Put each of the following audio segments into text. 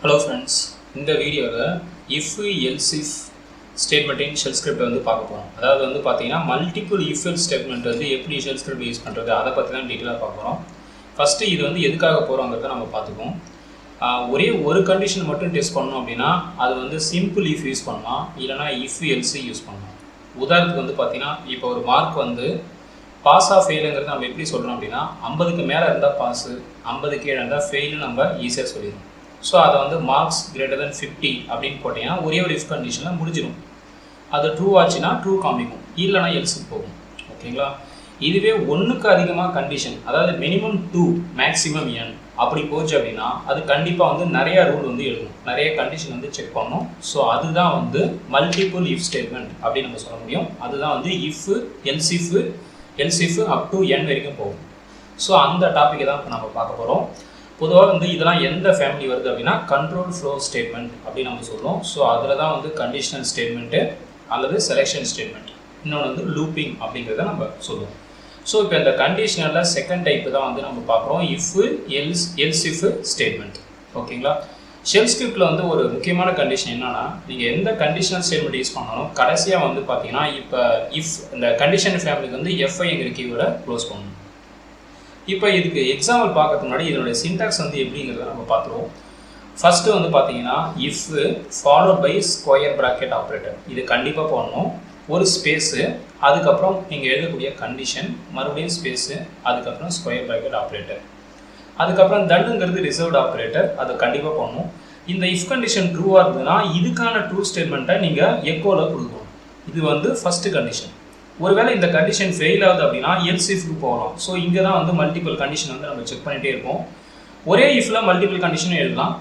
Hello friends, இந்த வீடியோவில் if else if statement in shell script வந்து பார்க்க போகிறோம். அதாவது வந்து பார்த்தீங்கன்னா மல்டிபிள் if else statement வந்து எப்படி shell script யூஸ் பண்ணுறது அதை பற்றி தான் டீட்டெயிலாக பார்க்க போகிறோம். ஃபஸ்ட்டு இது வந்து எதுக்காக போகிறோங்கிறத நம்ம பார்த்துக்குவோம். ஒரே ஒரு கண்டிஷன் மட்டும் டெஸ்ட் பண்ணோம் அப்படின்னா அது வந்து சிம்பிள் if யூஸ் பண்ணலாம், இல்லைனா if else யூஸ் பண்ணலாம். உதாரணத்துக்கு வந்து பார்த்தீங்கன்னா இப்போ ஒரு மார்க் வந்து பாஸ் ஆஃப் ஃபெயிலுங்கிறது நம்ம எப்படி சொல்கிறோம் அப்படின்னா 50க்கு மேலே இருந்தால் பாஸு, 50 கீழே இருந்தால் ஃபெயில்னு நம்ம ஈஸியாக சொல்லிடுவோம். ஸோ அதை வந்து மார்க்ஸ் கிரேட்டர் தென் 50 அப்படின்னு போட்டிங்கன்னா ஒரே ஒரு இஃப் கண்டிஷனில் முடிஞ்சிடும். அது ட்ரூ ஆச்சுன்னா ட்ரூ காமிக்கும், இல்லைனா எல்ஸுக்கு போகும். ஓகேங்களா? இதுவே ஒன்றுக்கு அதிகமாக கண்டிஷன், அதாவது மினிமம் 2 மேக்ஸிமம் n அப்படி போச்சு அப்படின்னா அது கண்டிப்பாக வந்து நிறையா ரூல் வந்து எழுதணும், நிறைய கண்டிஷன் வந்து செக் பண்ணணும். ஸோ அதுதான் வந்து மல்டிபிள் இஃப் ஸ்டேட்மெண்ட் அப்படின்னு நம்ம சொல்ல முடியும். அதுதான் வந்து if else up to n வரைக்கும் போகும். ஸோ அந்த டாப்பிக்கை தான் இப்போ நம்ம பார்க்க போகிறோம். பொதுவாக வந்து இதெல்லாம் எந்த ஃபேமிலி வருது அப்படின்னா கண்ட்ரோல் ஃப்ளோ ஸ்டேட்மெண்ட் அப்படின்னு நம்ம சொல்லுவோம். ஸோ அதில் தான் வந்து கண்டிஷனல் ஸ்டேட்மெண்ட்டு அல்லது செலெக்ஷன் ஸ்டேட்மெண்ட், இன்னொன்று வந்து லூப்பிங் அப்படிங்கிறத நம்ம சொல்லுவோம். ஸோ இப்போ இந்த கண்டிஷனலில் செகண்ட் டைப்பு தான் வந்து நம்ம பார்க்குறோம், எல்ஸ் இஃப் ஸ்டேட்மெண்ட். ஓகேங்களா? ஷெல் ஸ்கிரிப்டில் வந்து ஒரு முக்கியமான கண்டிஷன் என்னன்னா, நீங்கள் எந்த கண்டிஷனல் ஸ்டேட்மெண்ட் யூஸ் பண்ணாலும் கடைசியாக வந்து பார்த்தீங்கன்னா இப்போ இஃப் இந்த கண்டிஷன் ஃபேமிலிக்கு வந்து எஃப்ஐங்கிற கீவேர்டை க்ளோஸ் பண்ணணும். இப்போ இதுக்கு எக்ஸாம்பிள் பார்க்கறதுக்கு முன்னாடி இதனுடைய சின்டாக்ஸ் வந்து எப்படிங்கிறத நம்ம பார்த்துருவோம். ஃபஸ்ட்டு வந்து பார்த்தீங்கன்னா if followed by square bracket operator, இது கண்டிப்பாக போடணும். ஒரு ஸ்பேஸு, அதுக்கப்புறம் நீங்கள் எழுதக்கூடிய கண்டிஷன், மறுபடியும் ஸ்பேஸு, அதுக்கப்புறம் ஸ்கொயர் ப்ராக்கெட் ஆப்ரேட்டர், அதுக்கப்புறம் தன்னுங்கிறது ரிசர்வ்ட் ஆப்ரேட்டர், அது கண்டிப்பாக போடணும். இந்த இஃப் கண்டிஷன் ட்ரூவாக இருந்ததுன்னா இதுக்கான ட்ரூ ஸ்டேட்மெண்ட்டை நீங்கள் எக்கோவில் கொடுக்கணும். இது வந்து ஃபஸ்ட்டு கண்டிஷன். ஒருவேளை இந்த கண்டிஷன் ஃபெயில் ஆகுது அப்படின்னா எல்ஸ் இஃப்க்கு போகலாம். ஸோ இங்கே தான் வந்து மல்டிபிள் கண்டிஷன் வந்து நம்ம செக் பண்ணிகிட்டே இருப்போம். ஒரே இஃபில் மல்டிபிள் கண்டிஷனும் எழுதலாம்.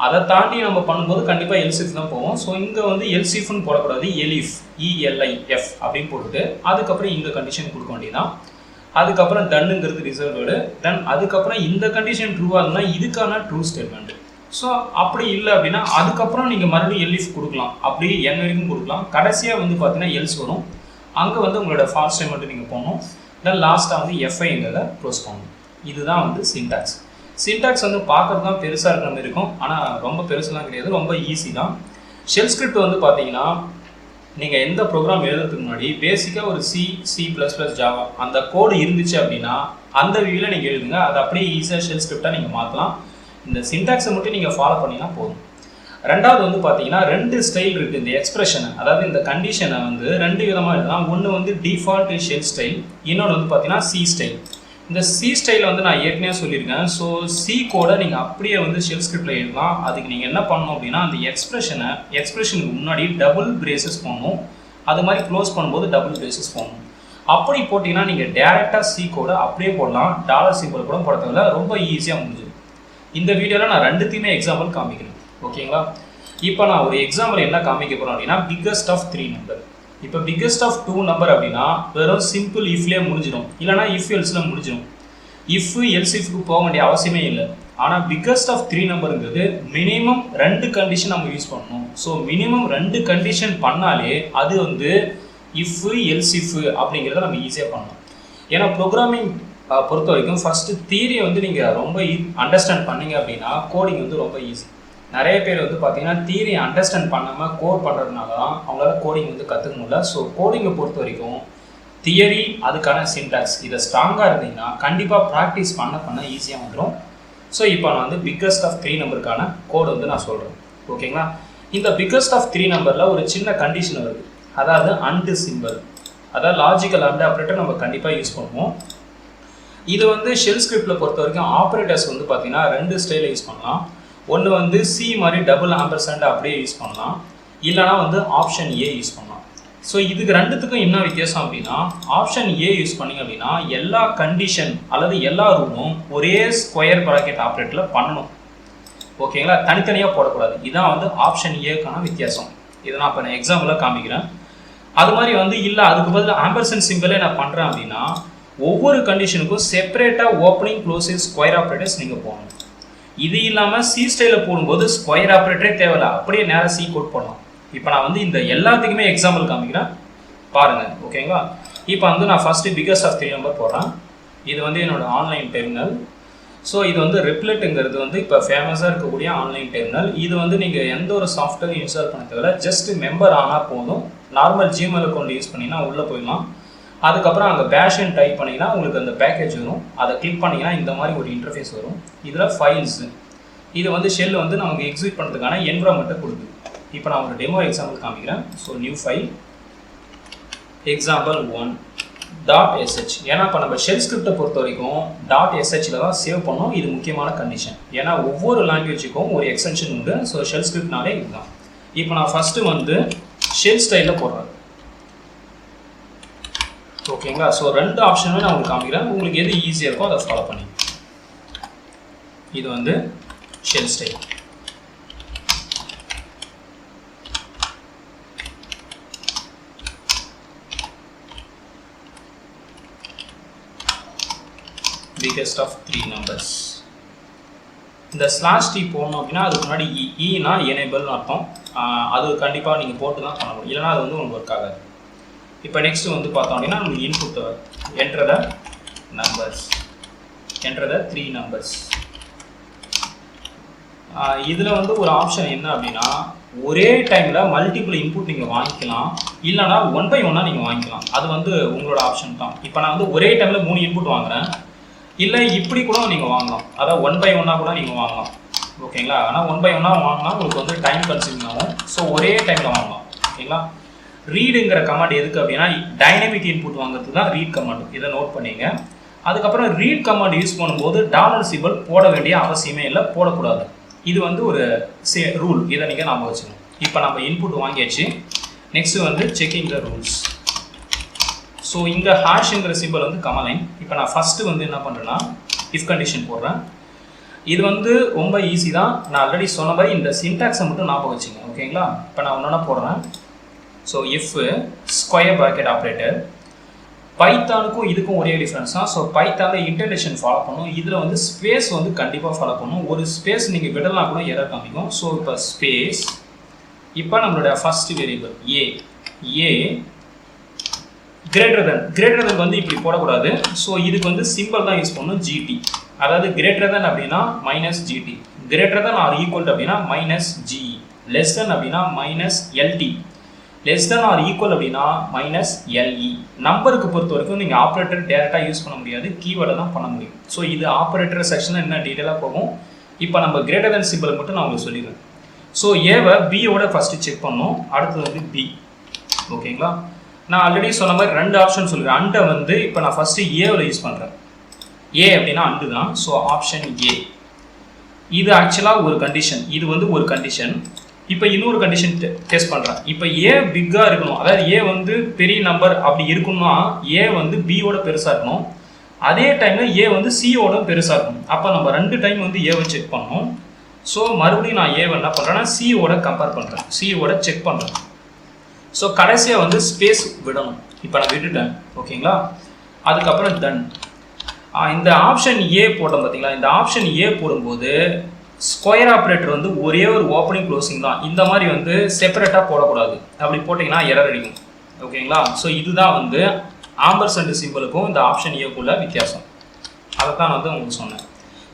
அதை தாண்டி நம்ம பண்ணும்போது கண்டிப்பாக எல்ஸ் இஃப் தான் போவோம். ஸோ இங்கே வந்து எல்ஸ் இஃப்னு போடக்கூடாது, எலிஃப் ELIF அப்படின்னு போட்டுட்டு அதுக்கப்புறம் இந்த கண்டிஷன் கொடுக்க வேண்டியதான். அதுக்கப்புறம் தன்னுங்கிறது ரிசர்வ்டு, தென் அதுக்கப்புறம் இந்த கண்டிஷன் ட்ரூவாக இருந்தால் இதுக்கான ட்ரூ ஸ்டேட்மெண்ட். ஸோ அப்படி இல்லை அப்படின்னா அதுக்கப்புறம் நீங்கள் மறுபடியும் எலிஃப் கொடுக்கலாம், அப்படி n வரைக்கும் கொடுக்கலாம். கடைசியாக வந்து பார்த்தீங்கன்னா எல்ஸ் வரும், அங்கே வந்து உங்களோட ஃபால்ஸ் ஸ்டேட்மெண்ட் நீங்கள் போடணும். தென் லாஸ்ட்டாக வந்து எஃப்ஐங்கிறத க்ளோஸ் பண்ணணும். இதுதான் வந்து சின்டாக்ஸ். சின்டாக்ஸ் வந்து பார்க்குறது தான் பெருசாக இருக்கிற மாதிரி இருக்கும், ஆனால் ரொம்ப பெருசுலாம் கிடையாது, ரொம்ப ஈஸி தான். ஷெல் ஸ்கிரிப்ட் வந்து பார்த்தீங்கன்னா நீங்கள் எந்த ப்ரோக்ராம் எழுதுறதுக்கு முன்னாடி பேசிக்காக ஒரு C++, ஜாவா அந்த கோடு இருந்துச்சு அப்படின்னா அந்த வியூவில் நீங்கள் எழுதுங்க. அது அப்படியே ஈஸியாக ஷெல் ஸ்கிரிப்டாக நீங்கள் மாற்றலாம். இந்த சின்டாக்ஸை மட்டும் நீங்கள் ஃபாலோ பண்ணிங்கன்னா போதும். ரெண்டாவது வந்து பார்த்தீங்கன்னா 2 ஸ்டைல் இருக்குது இந்த எக்ஸ்பிரஷனை, அதாவது இந்த கண்டிஷனை வந்து 2 விதமாக எழுதலாம். ஒன்று வந்து டிஃபால்ட் ஷெல் ஸ்டைல், இன்னொன்று வந்து பார்த்தீங்கன்னா சி ஸ்டைல். இந்த சி ஸ்டைல் வந்து நான் ஏற்கனவே சொல்லியிருக்கேன். ஸோ சி கோடை நீங்கள் அப்படியே வந்து ஷெல் ஸ்கிரிப்டில் எழுதலாம். அதுக்கு நீங்கள் என்ன பண்ணணும் அப்படின்னா அந்த எக்ஸ்பிரஷனுக்கு முன்னாடி டபுள் பிரேசஸ் போடணும், அது மாதிரி க்ளோஸ் பண்ணும்போது டபுள் பிரேசஸ் போடணும். அப்படி போட்டிங்கன்னா நீங்கள் டேரெக்டாக சி கோடை அப்படியே போடலாம், டாலர் சிம்பிள் கூட போட தேவையில்ல, ரொம்ப ஈஸியாக முடிஞ்சிடும். இந்த வீடியோவில் நான் ரெண்டுத்தையுமே எக்ஸாம்பிள் காமிக்கிறேன். ஓகேங்களா? இப்போ நான் ஒரு எக்ஸாம்பிள் என்ன காமிக்க போகிறோம் அப்படின்னா பிக்கஸ்ட் ஆஃப் 3 நம்பர். இப்போ பிக்கஸ்ட் ஆஃப் 2 நம்பர் அப்படின்னா வெறும் சிம்பிள் இஃப்லேயே முடிஞ்சிடும், இல்லைனா இஃப் எல்ஸில் முடிஞ்சிடும். இஃப் எல்ஸ் இஃப்க்கு போக வேண்டிய அவசியமே இல்லை. ஆனால் பிக்கஸ்ட் ஆஃப் 3 நம்பருங்கிறது மினிமம் 2 கண்டிஷன் நம்ம யூஸ் பண்ணணும். ஸோ மினிமம் 2 கண்டிஷன் பண்ணாலே அது வந்து இஃப் எல்ஸ் இஃப் அப்படிங்கிறத நம்ம ஈஸியாக பண்ணலாம். ஏன்னா ப்ரோக்ராமிங் பொறுத்த வரைக்கும் ஃபஸ்ட்டு தியரியை வந்து நீங்கள் ரொம்ப அண்டர்ஸ்டாண்ட் பண்ணீங்க அப்படின்னா கோடிங் வந்து ரொம்ப ஈஸி. நிறைய பேர் வந்து பார்த்தீங்கன்னா தியரியை அண்டர்ஸ்டாண்ட் பண்ணாமல் கோட் பண்ணுறதுனால தான் அவங்களால கோடிங் வந்து கற்றுக்க முடியல. ஸோ கோடிங்கை பொறுத்த வரைக்கும் தியரி, அதுக்கான சின்டாக்ஸ், இதை ஸ்ட்ராங்காக இருந்தீங்கன்னா கண்டிப்பாக ப்ராக்டிஸ் பண்ண ஈஸியாக வந்துடும். ஸோ இப்போ நான் வந்து பிக்கஸ்ட் ஆஃப் 3 நம்பருக்கான கோடு வந்து நான் சொல்கிறேன். ஓகேங்களா? இந்த பிக்கஸ்ட் ஆஃப் 3 நம்பரில் ஒரு சின்ன கண்டிஷன் வருது, அதாவது அண்ட் சிம்பிள், அதாவது லாஜிக்கல் அண்ட் ஆப்ரேட்டர் நம்ம கண்டிப்பாக யூஸ் பண்ணுவோம். இது வந்து ஷெல் ஸ்கிரிப்டில் பொறுத்த வரைக்கும் ஆப்ரேட்டர்ஸ் வந்து பார்த்தீங்கன்னா 2 ஸ்டைலில் யூஸ் பண்ணலாம். ஒன்று வந்து சி மாதிரி டபுள் ஆம்பர்சண்ட் அப்படியே யூஸ் பண்ணலாம், இல்லைனா வந்து ஆப்ஷன் ஏ யூஸ் பண்ணலாம். ஸோ இதுக்கு ரெண்டுத்துக்கும் என்ன வித்தியாசம் அப்படின்னா ஆப்ஷன் ஏ யூஸ் பண்ணிங்க அப்படின்னா எல்லா கண்டிஷன் அல்லது எல்லா ரூலும் ஒரே ஸ்கொயர் ப்ராக்கெட் ஆப்ரேட்டரில் பண்ணணும். ஓகேங்களா? தனித்தனியாக போடக்கூடாது. இதுதான் வந்து ஆப்ஷன் ஏக்கான வித்தியாசம். இதை நான் இப்போ எக்ஸாம்பிளாக காமிக்கிறேன். அது மாதிரி வந்து இல்லை அதுக்கு பதில் ஆம்பர்சண்ட் சிம்பிளே நான் பண்ணுறேன் அப்படின்னா ஒவ்வொரு கண்டிஷனுக்கும் செப்பரேட்டாக ஓப்பனிங் க்ளோசிங் ஸ்கொயர் ஆப்ரேட்டர்ஸ் நீங்கள் போகணும். இது இல்லாமல் சி ஸ்டைலில் போடும்போது ஸ்கொயர் ஆப்ரேட்டரே தேவையில்லை, அப்படியே நேராக சி கோட் பண்ணலாம். இப்போ நான் வந்து இந்த எல்லாத்துக்குமே எக்ஸாம்பிள் காமிக்கிறேன் பாருங்கள். ஓகேங்களா? இப்போ வந்து நான் ஃபஸ்ட்டு பிக்கஸ்ட் ஆஃப் 3 நம்பர் போடுறேன். இது வந்து என்னோடய ஆன்லைன் டெர்மினல். ஸோ இது வந்து ரிப்லெட்டுங்கிறது வந்து இப்போ ஃபேமஸாக இருக்கக்கூடிய ஆன்லைன் டெர்மினல். இது வந்து நீங்கள் எந்த ஒரு சாஃப்ட்வேர் இன்ஸ்டால் பண்ண தேவையில்ல, ஜஸ்ட் மெம்பர் ஆனால் போதும். நார்மல் ஜிமெயில் அக்கௌண்ட் யூஸ் பண்ணிங்கன்னா உள்ளே போயிடலாம். அதுக்கப்புறம் அங்கே பேஷன் டைப் பண்ணிங்கன்னா உங்களுக்கு அந்த பேக்கேஜ் வரும். அதை கிளிக் பண்ணிங்கன்னா இந்த மாதிரி ஒரு இன்டர்ஃபேஸ் வரும். இதில் ஃபைல்ஸு, இது வந்து ஷெல் வந்து நமக்கு எக்ஸிக்யூட் பண்ணுறதுக்கான என்விரான்மெண்ட்டை கொடுக்குது. இப்போ நான் ஒரு டெமோ எக்ஸாம்பிள் காமிக்கிறேன். So new file example1.sh. ஏன்னா இப்போ நம்ம ஷெல் ஸ்கிரிப்டை பொறுத்த வரைக்கும் .shல தான் சேவ் பண்ணோம். இது முக்கியமான கண்டிஷன். ஏன்னா ஒவ்வொரு லாங்குவேஜுக்கும் ஒரு எக்ஸ்டென்ஷன் உண்டு. ஸோ ஷெல் ஸ்கிரிப்ட்னாலே இதுதான். இப்போ நான் ஃபஸ்ட்டு வந்து ஷெல் ஸ்டைலில் போடுறேன். ஓகேங்களா? ஸோ 2 ஆப்ஷனுமே நான் உங்களுக்கு காமிக்கிறேன். உங்களுக்கு எது ஈஸியாக இருக்கோ அதை ஃபாலோ பண்ணி. இது வந்து shell style. biggest of 3 numbers. இந்த /t போடணும் அப்படின்னா அதுக்கு முன்னாடி ஈனா எனேபிள்னு அர்த்தம். அது கண்டிப்பாக நீங்கள் போட்டு தான் பண்ணணும், இல்லைனா அது வந்து உங்களுக்கு ஒர்க் ஆகாது. இப்போ நெக்ஸ்ட்டு வந்து பார்த்தோம் அப்படின்னா உங்களுக்கு input enter the numbers, enter the 3 numbers. இதில் வந்து ஒரு ஆப்ஷன் என்ன அப்படின்னா ஒரே டைமில் மல்டிபிள் இன்புட் நீங்கள் வாங்கிக்கலாம், இல்லைனா 1 by 1 நீங்கள் வாங்கிக்கலாம். அது வந்து உங்களோட ஆப்ஷன் தான். இப்போ நான் வந்து ஒரே டைமில் 3 இன்புட் வாங்குறேன், இல்லை இப்படி கூட நீங்கள் வாங்கலாம். அதாவது 1 by 1 கூட நீங்கள் வாங்கலாம். ஓகேங்களா? ஆனால் 1 by 1 வாங்கினா உங்களுக்கு வந்து டைம் கன்சியூம் ஆகும். ஸோ ஒரே டைமில் வாங்கலாம். ஓகேங்களா? ரீடுங்கிற கமாண்ட் எதுக்கு அப்படின்னா டைனமிக் இன்புட் வாங்குறதுக்கு தான் ரீட் கமாண்ட். இதை நோட் பண்ணிங்க. அதுக்கப்புறம் ரீட் கமாண்ட் யூஸ் பண்ணும்போது $சிம்பிள் போட வேண்டிய அவசியமே இல்லை, போடக்கூடாது. இது வந்து ஒரு ரூல். இதை நீங்கள் ஞாபகம் வச்சுக்கணும். இப்போ நம்ம இன்புட் வாங்கியாச்சு. நெக்ஸ்ட்டு வந்து செக்கிங் த ரூல்ஸ். ஸோ இங்கே ஹேஷுங்கிற சிம்பிள் வந்து கமலைன். இப்போ நான் ஃபஸ்ட்டு வந்து என்ன பண்ணுறேன்னா இஃப் கண்டிஷன் போடுறேன். இது வந்து ரொம்ப ஈஸி தான். நான் ஆல்ரெடி சொன்ன மாதிரி இந்த சின்டாக்ஸை மட்டும் ஞாபகம் வச்சுங்க. ஓகேங்களா? இப்போ நான் ஒன்றா போடுறேன். So if square bracket operator. பைத்தானுக்கும் இதுக்கும் ஒரே டிஃப்ரென்ஸ் தான். ஸோ பைத்தானில் இன்டர்டேஷன் ஃபாலோ பண்ணும். இதில் வந்து ஸ்பேஸ் வந்து கண்டிப்பாக ஃபாலோ பண்ணும். ஒரு ஸ்பேஸ் நீங்கள் விடலாம் கூட எரர் காமிக்கும். ஸோ இப்போ ஸ்பேஸ். இப்போ நம்மளோட ஃபஸ்ட் வேரியபிள் ஏ கிரேட்டர் தென் வந்து இப்படி போடக்கூடாது. ஸோ இதுக்கு வந்து சிம்பிள் தான் யூஸ் பண்ணணும், ஜிடி. அதாவது கிரேட்டர் தென் அப்படின்னா -GT, greater than or equal அப்படின்னா -GE, லெஸ் தென் அப்படின்னா -LT, less than or equal அப்படின்னா -LE. நம்பருக்கு பொறுத்த வரைக்கும் நீங்கள் ஆப்ரேட்டர் டேரெக்டாக யூஸ் பண்ண முடியாது, கீவேர்டை தான் பண்ண முடியும். ஸோ இது ஆப்ரேட்டர் செக்ஷனில் என்ன டீட்டெயிலாக போகும். இப்போ நம்ம கிரேட்டர் தென் சிம்பிள் மட்டும் நான் உங்களுக்கு சொல்லிடுறேன். ஸோ ஏவை பியோட ஃபஸ்ட்டு செக் பண்ணோம். அடுத்தது வந்து பி. ஓகேங்களா? நான் ஆல்ரெடி சொன்ன மாதிரி 2 ஆப்ஷன் சொல்கிறேன். அண்டை வந்து இப்போ நான் ஃபஸ்ட்டு ஏவில் யூஸ் பண்ணுறேன். ஏ அப்படின்னா அண்டு தான். So option A. இது ஆக்சுவலாக ஒரு கண்டிஷன், இது வந்து ஒரு கண்டிஷன். இப்போ இன்னொரு கண்டிஷன் டெஸ்ட் பண்ணுறேன். இப்போ ஏ பிக்காக இருக்கணும், அதாவது ஏ வந்து பெரிய நம்பர் அப்படி இருக்கணும்னா ஏ வந்து பியோட பெருசாக இருக்கணும். அதே டைமில் ஏ வந்து சியோட பெருசாக இருக்கணும். அப்போ நம்ம 2 டைம் வந்து ஏவை செக் பண்ணணும். ஸோ மறுபடியும் நான் ஏவை என்ன பண்ணுறேன்னா சியோட கம்பேர் பண்ணுறேன், சியோட செக் பண்ணுறேன். ஸோ கடைசியாக வந்து ஸ்பேஸ் விடணும். இப்போ நான் விட்டுட்டேன். ஓகேங்களா? அதுக்கப்புறம் டன். இந்த ஆப்ஷன் ஏ போட்டோம் பார்த்தீங்களா? இந்த ஆப்ஷன் ஏ போடும்போது ஸ்கொயர் ஆப்ரேட்டர் வந்து ஒரே ஒரு ஓப்பனிங் க்ளோசிங் தான். இந்த மாதிரி வந்து செப்பரேட்டாக போடக்கூடாது. அப்படி போட்டிங்கன்னா எரர் அடிக்கும். ஓகேங்களா? ஸோ இதுதான் வந்து ஆம்பர்சண்ட் சிம்பிளுக்கும் இந்த ஆப்ஷன் ஏக்குள்ள வித்தியாசம். அதை தான் வந்து உங்களுக்கு சொன்னேன்.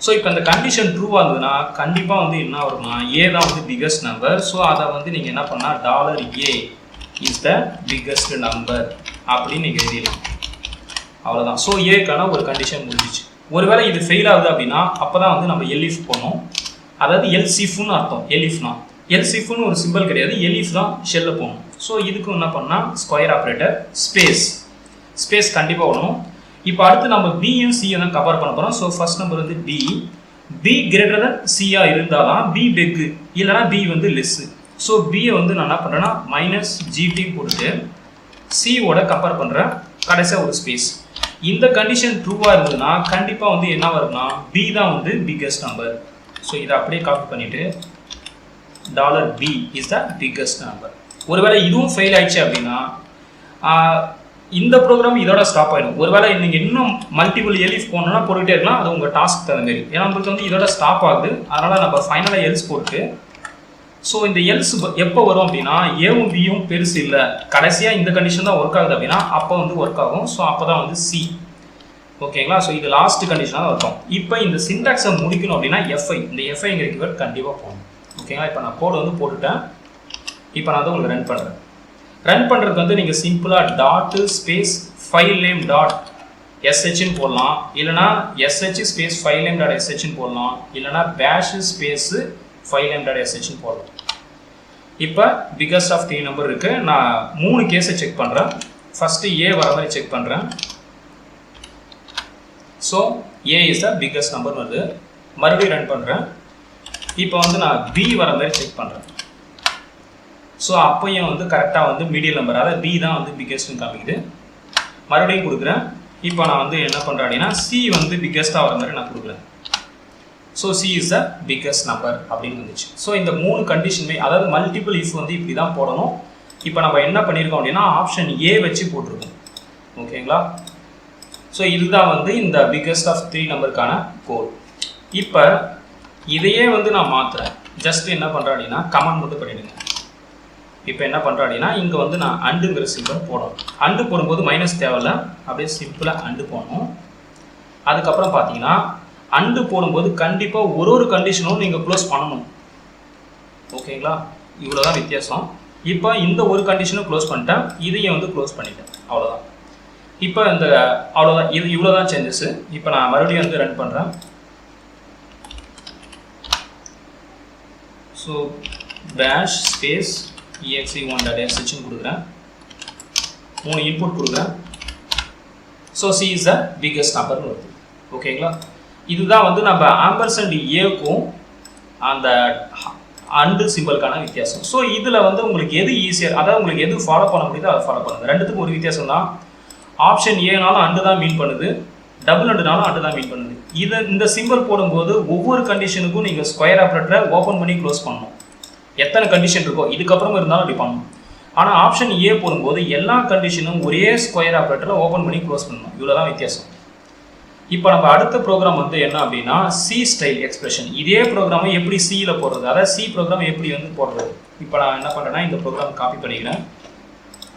ஸோ இப்போ இந்த கண்டிஷன் ட்ரூவாக இருந்ததுன்னா கண்டிப்பாக வந்து என்ன வரும்னா ஏ தான் வந்து பிக்கஸ்ட் நம்பர். ஸோ அதை வந்து நீங்கள் என்ன பண்ணால் $A is the biggest number அப்படின்னு நீங்கள் எழுதிடலாம். அவ்வளோதான். ஸோ ஏக்கான ஒரு கண்டிஷன் முடிஞ்சிச்சு. ஒருவேளை இது ஃபெயில் ஆகுது அப்படின்னா அப்போ தான் வந்து நம்ம எலிஃப் போடணும். அதாவது எல்சிஃப்னு அர்த்தம். எலிஃப்னா எல்சிஃப்னு ஒரு சிம்பிள் கிடையாது, எலிஃப் தான் ஷெல்ல போகணும். ஸோ இதுக்கும் என்ன பண்ணால் ஸ்கொயர் ஆப்ரேட்டர் ஸ்பேஸ் கண்டிப்பாக வரணும். இப்போ அடுத்து நம்ம பியும் சியை தான் கம்பேர் பண்ண போகிறோம். ஸோ ஃபர்ஸ்ட் நம்பர் வந்து பி கிரேட்டர் தென் சியாக இருந்தால் தான் பி பெக்கு, இல்லைனா பி வந்து லெஸ்ஸு. ஸோ பியை வந்து நான் என்ன பண்ணுறேன்னா -GT போட்டுட்டு சியோட கம்பேர் பண்ணுறேன். கடைசியாக ஒரு ஸ்பேஸ். இந்த கண்டிஷன் ட்ரூவாக இருந்ததுன்னா கண்டிப்பாக வந்து என்ன வரும்னா பி தான் வந்து பிக்கஸ்ட் நம்பர். ஸோ இதை அப்படியே காப்பி பண்ணிவிட்டு $B is the biggest number. ஒருவேளை இதுவும் ஃபெயில் ஆயிடுச்சு அப்படின்னா இந்த ப்ரோக்ராம் இதோட ஸ்டாப் ஆகிடும். ஒருவேளை நீங்கள் இன்னும் மல்டிபிள் எலிஃப் போகணுன்னா போட்டுகிட்டே இருக்கலாம், அது உங்கள் டாஸ்க் தகுந்த மாதிரி. ஏன்னா நம்மளுக்கு வந்து இதோட ஸ்டாப் ஆகுது, அதனால் நம்ம ஃபைனலாக எல்ஸ் போட்டு. ஸோ இந்த எல்ஸ் எப்போ வரும் அப்படின்னா ஏவும் பியும் பெருசு இல்லை, கடைசியாக இந்த கண்டிஷன் தான் ஒர்க் ஆகுது அப்படின்னா அப்போ வந்து ஒர்க் ஆகும். ஸோ அப்போ தான் வந்து சி. ஓகேங்களா. ஸோ இது லாஸ்ட் கண்டிஷனாக இருக்கும். இப்போ இந்த சின்டாக்ஸை முடிக்கணும் அப்படின்னா எஃப்ஐ, இந்த எஃப்ஐங்கிற கீவேர்ட் கண்டிப்பாக போகணும். ஓகேங்களா. இப்போ நான் கோடு வந்து போட்டுட்டேன். இப்போ நான் வந்து உங்களுக்கு ரன் பண்ணுறேன். ரன் பண்ணுறதுக்கு வந்து நீங்கள் சிம்பிளாக dot space file name dot எஸ்ஹெச்னு போடலாம், இல்லைனா SH space file name dot எஸ்ஹெச்னு போடலாம், இல்லைனா bash space file name dot எஸ்ஹெச்னு போடலாம். இப்போ பிகஸ்ட் ஆஃப் 3 நம்பர் இருக்குது. நான் 3 கேஸை செக் பண்ணுறேன். ஃபஸ்ட்டு ஏ வர மாதிரி செக் பண்ணுறேன். So A is the biggest number வருது. மறுபடியும் ரன் பண்ணுறேன். இப்போ வந்து நான் பி வர மாதிரி செக் பண்ணுறேன். ஸோ அப்போயும் வந்து கரெக்டாக வந்து மீடியம் நம்பர், அதாவது பி தான் வந்து பிகெஸ்ட்னு காமிக்குது. மறுபடியும் கொடுக்குறேன். இப்போ நான் வந்து என்ன பண்ணுறேன் அப்படின்னா சி வந்து பிகெஸ்ட்டாக வர மாதிரி நான் கொடுக்குறேன். So C is the biggest number அப்படின்னு வந்துச்சு. ஸோ இந்த 3 கண்டிஷனுமே, அதாவது மல்டிபிள் இஃப் வந்து இப்படி தான் போடணும். இப்போ நம்ம என்ன பண்ணியிருக்கோம் அப்படின்னா ஆப்ஷன் ஏ வச்சு போட்டிருக்கோம். ஓகேங்களா. ஸோ இதுதான் வந்து இந்த பிகெஸ்ட் ஆஃப் 3 நம்பருக்கான கோட். இப்போ இதையே வந்து நான் மாற்றுறேன். ஜஸ்ட் என்ன பண்ணுறேன் அப்படின்னா கமெண்ட் மட்டும் பண்ணிவிடுங்க. இப்போ என்ன பண்ணுறேன் அப்படின்னா இங்கே வந்து நான் அண்டுங்கிற சிம்பிள் போடணும். அண்டு போடும்போது மைனஸ் தேவையில்ல, அப்படியே சிம்பிளாக அண்டு போடணும். அதுக்கப்புறம் பார்த்தீங்கன்னா அண்டு போடும்போது கண்டிப்பாக ஒரு கண்டிஷனும் நீங்கள் க்ளோஸ் பண்ணணும். ஓகேங்களா. இவ்வளோதான் வித்தியாசம். இப்போ இந்த ஒரு கண்டிஷனும் க்ளோஸ் பண்ணிட்டேன், இதையும் வந்து க்ளோஸ் பண்ணிட்டேன். அவ்வளோதான். இப்போ இந்த அவ்வளோதான், இது இவ்வளோதான் சேஞ்சஸ். இப்போ நான் மறுபடியும் வந்து ரன் பண்ணுறேன். ஸோ பேஷ் ஸ்பேஸ் exe1.sh கொடுக்குறேன். 3 இன்புட் கொடுக்குறேன். So C is the biggest நம்பர்னு வருது. ஓகேங்களா. இதுதான் வந்து நம்ம ஆம்பர்சண்ட் ஏக்கும் அந்த அண்டு சிம்பிளுக்கான வித்தியாசம். ஸோ இதில் வந்து உங்களுக்கு எது ஈஸியர், அதாவது உங்களுக்கு எது ஃபாலோ பண்ண முடியுதோ அதை ஃபாலோ பண்ணுங்கள். ரெண்டுத்துக்கும் ஒரு வித்தியாசம் தான். ஆப்ஷன் ஏனாலும் அண்டு தான் மீன் பண்ணுது, டபுள் அண்டுனாலும் அண்டு தான் மீன் பண்ணுது. இந்த சிம்பிள் போடும்போது ஒவ்வொரு கண்டிஷனுக்கும் நீங்கள் ஸ்கொயர் ஆப்ரேட்டரை ஓப்பன் பண்ணி க்ளோஸ் பண்ணணும். எத்தனை கண்டிஷன் இருக்கோ இதுக்கப்புறம் இருந்தாலும் அப்படி பண்ணணும். ஆனால் ஆப்ஷன் ஏ போடும்போது எல்லா கண்டிஷனும் ஒரே ஸ்கொயர் ஆப்ரேட்டரில் ஓப்பன் பண்ணி க்ளோஸ் பண்ணணும். இவ்வளோதான் வித்தியாசம். இப்போ நம்ம அடுத்த ப்ரோக்ராம் வந்து என்ன அப்படின்னா சி ஸ்டைல் எக்ஸ்பிரஷன். இதே ப்ரோக்ராமை எப்படி சியில் போடுறது, அதாவது சி ப்ரோக்ராம் எப்படி வந்து போடுறது. இப்போ நான் என்ன பண்ணுறேன்னா இந்த ப்ரோக்ராம் காப்பி பண்ணிக்கிறேன்.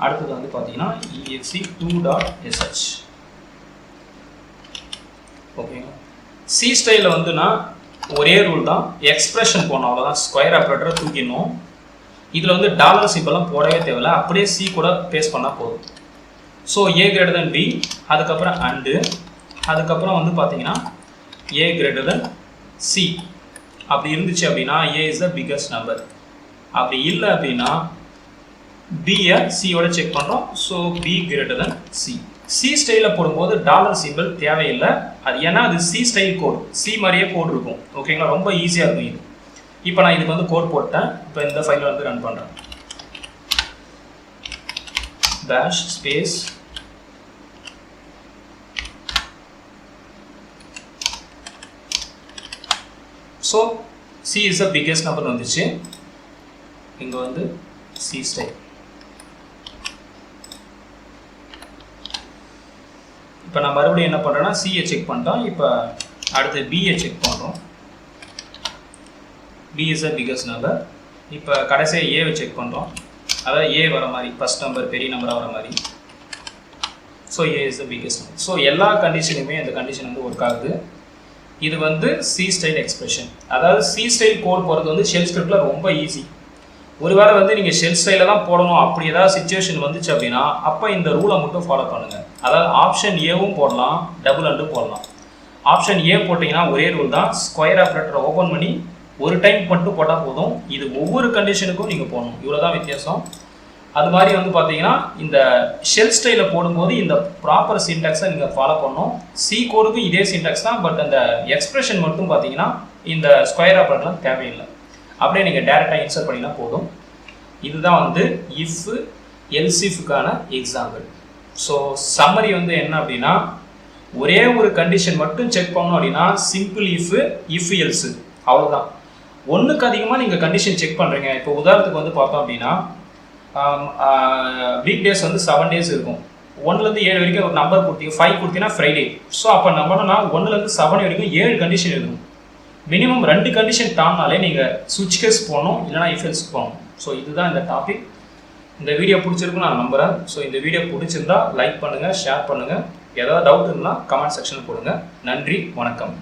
அடுத்தது வந்து பார்த்தீங்கன்னா exe2.sh. ஓகேங்களா. சி ஸ்டைலில் வந்து நான் ஒரே ரூல் தான், எக்ஸ்பிரஷன் போடணும். அவ்வளோதான். ஸ்கொயர் ஆப்ரேட்டரை தூக்கிடணும். இதில் வந்து டாலர் சிம்பிள்லாம் போடவே தேவையில்லை, அப்படியே சி கூட பேஸ்ட் பண்ணால் போதும். So A greater than B, அதுக்கப்புறம் அண்டு, அதுக்கப்புறம் வந்து பார்த்தீங்கன்னா ஏ கிரேட்டர் தென் சி. அப்படி இருந்துச்சு அப்படின்னா A is the biggest number. அப்படி இல்லை அப்படின்னா பியை சியோட செக் பண்ணுறோம். So B greater than C. C ஸ்டைலில் போடும்போது டாலர் சிம்பிள் தேவையில்லை. அது ஏன்னா அது சி ஸ்டைல் கோட், சி மாதிரியே கோட் இருக்கும். ஓகேங்களா. ரொம்ப ஈஸியாக இருக்கும் இது. இப்போ நான் இதுக்கு வந்து கோட் போட்டேன். இப்போ இந்த ஃபைலை வந்து ரன் பண்ணுறேன். பேஷ் space so C is the biggest number வந்துச்சு. இங்கே வந்து சி ஸ்டைல். இப்போ நான் மறுபடியும் என்ன பண்ணுறேன்னா சியை செக் பண்ணிட்டோம். இப்போ அடுத்து பியை செக் பண்ணுறோம். B is the biggest number. இப்போ கடைசியாக ஏவை செக் பண்ணுறோம். அதாவது ஏ வர மாதிரி ஃபஸ்ட் நம்பர் பெரிய நம்பராக வர மாதிரி. So A is the biggest number. So எல்லா கண்டிஷனுமே அந்த கண்டிஷன் வந்து ஒர்க் ஆகுது. இது வந்து சி ஸ்டைல் எக்ஸ்பிரஷன். அதாவது சி ஸ்டைல் கோட் போகிறது வந்து ஷெல் ஸ்கிரிப்டில் ரொம்ப ஈஸி. ஒருவேளை வந்து நீங்கள் ஷெல் ஸ்டைலில் தான் போடணும் அப்படி ஏதாவது சுச்சுவேஷன் வந்துச்சு அப்படின்னா அப்போ இந்த ரூலை மட்டும் ஃபாலோ பண்ணுங்கள். அதாவது ஆப்ஷன் ஏவும் போடலாம், டபுள் அண்டு போடலாம். ஆப்ஷன் ஏ போட்டிங்கன்னா ஒரே ரூல் தான், ஸ்கொயர் ஆப்ரேட்டரை ஓப்பன் பண்ணி ஒரு டைம் மட்டும் போட்டால் போதும். இது ஒவ்வொரு கண்டிஷனுக்கும் நீங்கள் போடணும். இவ்வளோ தான் வித்தியாசம். அது மாதிரி வந்து பார்த்தீங்கன்னா இந்த ஷெல் ஸ்டைலில் போடும்போது இந்த ப்ராப்பர் சின்டாக்ஸை நீங்கள் ஃபாலோ பண்ணணும். சி கோடுக்கும் இதே சின்டாக்ஸ் தான், பட் அந்த எக்ஸ்பிரஷன் மட்டும் பார்த்தீங்கன்னா இந்த ஸ்கொயர் ஆப்ரேட்டர்லாம் தேவையில்லை. அப்படியே நீங்கள் டேரெக்டாக இன்சர்ட் பண்ணினா போதும். இதுதான் வந்து இஃப் எல்சிஃப்கான எக்ஸாம்பிள். ஸோ சம்மரி வந்து என்ன அப்படின்னா ஒரே ஒரு கண்டிஷன் மட்டும் செக் பண்ணணும் அப்படின்னா சிம்பிள் இஃப் எல்ஸு அவ்வளோதான். ஒன்றுக்கு அதிகமாக நீங்கள் கண்டிஷன் செக் பண்ணுறீங்க. இப்போ உதாரணத்துக்கு வந்து பார்த்தோம் அப்படின்னா வீக் டேஸ் வந்து 7 டேஸ் இருக்கும். 1லேருந்து 7 வரைக்கும் ஒரு நம்பர் கொடுத்தீங்க, 5 கொடுத்தீங்கன்னா ஃப்ரைடே. ஸோ அப்போ நம்மனா 1லேருந்து 7 வரைக்கும் 7 கண்டிஷன் இருக்கும். மினிமம் 2 கண்டிஷன் தாண்டினாலே நீங்கள் சுவிட்ச் கேஸ் போகணும், இல்லைனா இஃப் எல்ஸ் போகணும். ஸோ இதுதான் இந்த டாபிக். இந்த வீடியோ பிடிச்சிருக்குன்னு நான் நம்புகிறேன். ஸோ இந்த வீடியோ பிடிச்சிருந்தா லைக் பண்ணுங்கள், ஷேர் பண்ணுங்கள். ஏதாவது டவுட் இருந்தால் கமெண்ட் செக்ஷனில் போடுங்க. நன்றி, வணக்கம்.